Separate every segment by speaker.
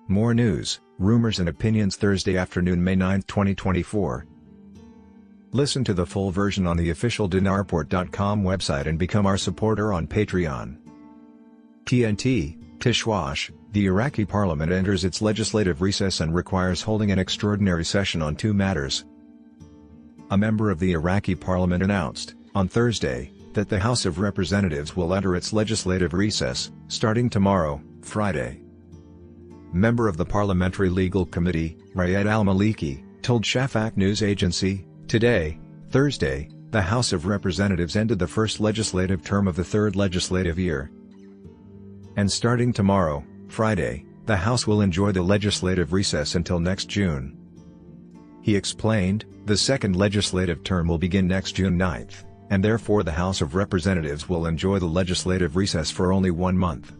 Speaker 1: More news, rumors and opinions Thursday afternoon, May 9, 2024. Listen to the full version on the official dinarport.com website and become our supporter on Patreon. TNT, Tishwash, the Iraqi parliament enters its legislative recess and requires holding an extraordinary session on two matters. A member of the Iraqi parliament announced, on Thursday, that the House of Representatives will enter its legislative recess, starting tomorrow, Friday. Member of the Parliamentary Legal Committee, Rayed al-Maliki, told Shafaq news agency, "Today, Thursday, the House of Representatives ended the first legislative term of the third legislative year. And starting tomorrow, Friday, the House will enjoy the legislative recess until next June." He explained, the second legislative term will begin next June 9th, and therefore the House of Representatives will enjoy the legislative recess for only 1 month.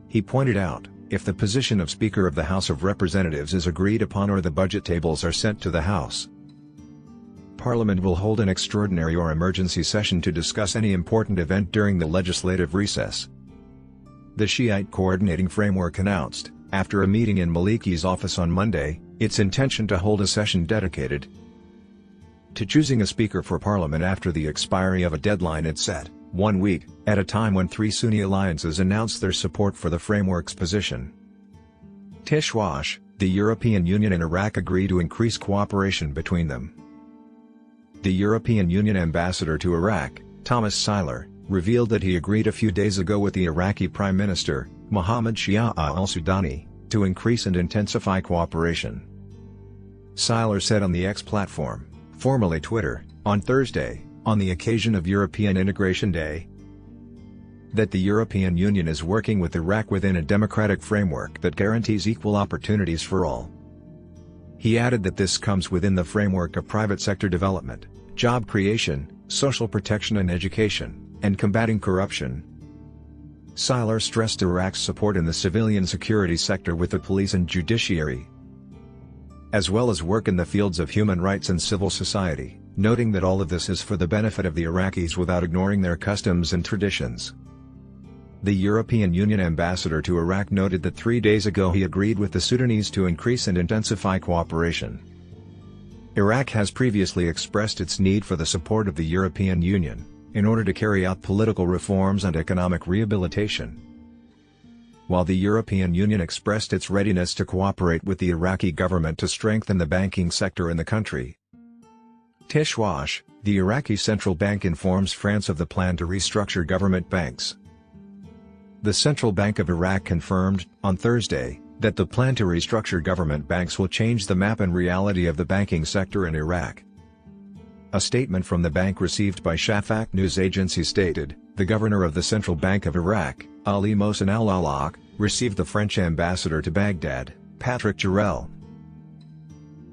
Speaker 1: He pointed out, if the position of Speaker of the House of Representatives is agreed upon or the budget tables are sent to the House, Parliament will hold an extraordinary or emergency session to discuss any important event during the legislative recess. The Shiite Coordinating Framework announced, after a meeting in Maliki's office on Monday, its intention to hold a session dedicated to choosing a Speaker for Parliament after the expiry of a deadline it set, 1 week, at a time when 3 Sunni alliances announced their support for the framework's position. Tishwash, the European Union and Iraq agree to increase cooperation between them. The European Union ambassador to Iraq, Thomas Seiler, revealed that he agreed a few days ago with the Iraqi Prime Minister, Mohammed Shia al-Sudani, to increase and intensify cooperation. Seiler said on the X platform, formerly Twitter, on Thursday, on the occasion of European Integration Day, that the European Union is working with Iraq within a democratic framework that guarantees equal opportunities for all. He added that this comes within the framework of private sector development, job creation, social protection and education, and combating corruption. Seiler stressed Iraq's support in the civilian security sector with the police and judiciary, as well as work in the fields of human rights and civil society, noting that all of this is for the benefit of the Iraqis without ignoring their customs and traditions. The European Union ambassador to Iraq noted that 3 days ago he agreed with the Sudanese to increase and intensify cooperation. Iraq has previously expressed its need for the support of the European Union, in order to carry out political reforms and economic rehabilitation. While the European Union expressed its readiness to cooperate with the Iraqi government to strengthen the banking sector in the country, Tishwash, the Iraqi central bank, informs France of the plan to restructure government banks. The Central Bank of Iraq confirmed, on Thursday, that the plan to restructure government banks will change the map and reality of the banking sector in Iraq. A statement from the bank received by Shafaq news agency stated, the governor of the Central Bank of Iraq, Ali Mohsen al-Awlaq, received the French ambassador to Baghdad, Patrick Jarrell.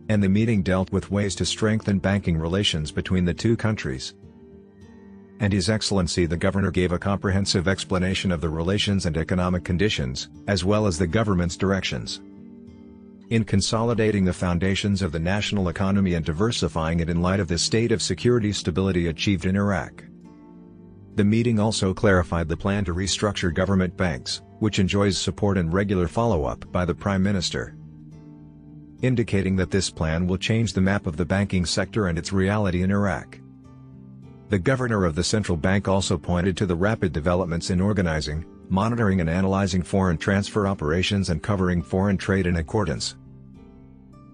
Speaker 1: And the meeting dealt with ways to strengthen banking relations between the two countries. And His Excellency the Governor gave a comprehensive explanation of the relations and economic conditions, as well as the government's directions in consolidating the foundations of the national economy and diversifying it in light of the state of security stability achieved in Iraq. The meeting also clarified the plan to restructure government banks, which enjoys support and regular follow-up by the Prime Minister, indicating that this plan will change the map of the banking sector and its reality in Iraq. The governor of the central bank also pointed to the rapid developments in organizing, monitoring and analyzing foreign transfer operations and covering foreign trade in accordance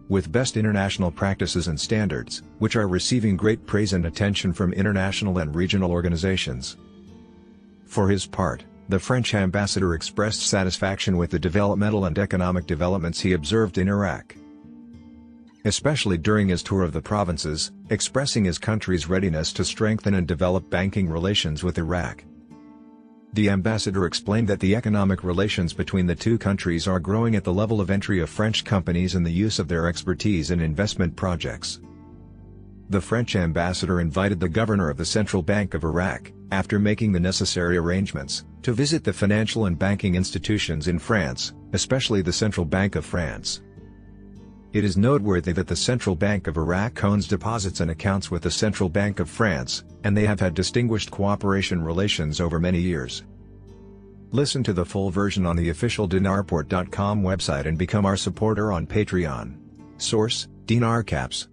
Speaker 1: with best international practices and standards, which are receiving great praise and attention from international and regional organizations. For his part, the French ambassador expressed satisfaction with the developmental and economic developments he observed in Iraq, especially during his tour of the provinces, expressing his country's readiness to strengthen and develop banking relations with Iraq. The ambassador explained that the economic relations between the two countries are growing at the level of entry of French companies and the use of their expertise in investment projects. The French ambassador invited the governor of the Central Bank of Iraq, after making the necessary arrangements, to visit the financial and banking institutions in France, especially the Central Bank of France. It is noteworthy that the Central Bank of Iraq owns deposits and accounts with the Central Bank of France, and they have had distinguished cooperation relations over many years. Listen to the full version on the official dinarport.com website and become our supporter on Patreon. Source: Dinar Caps.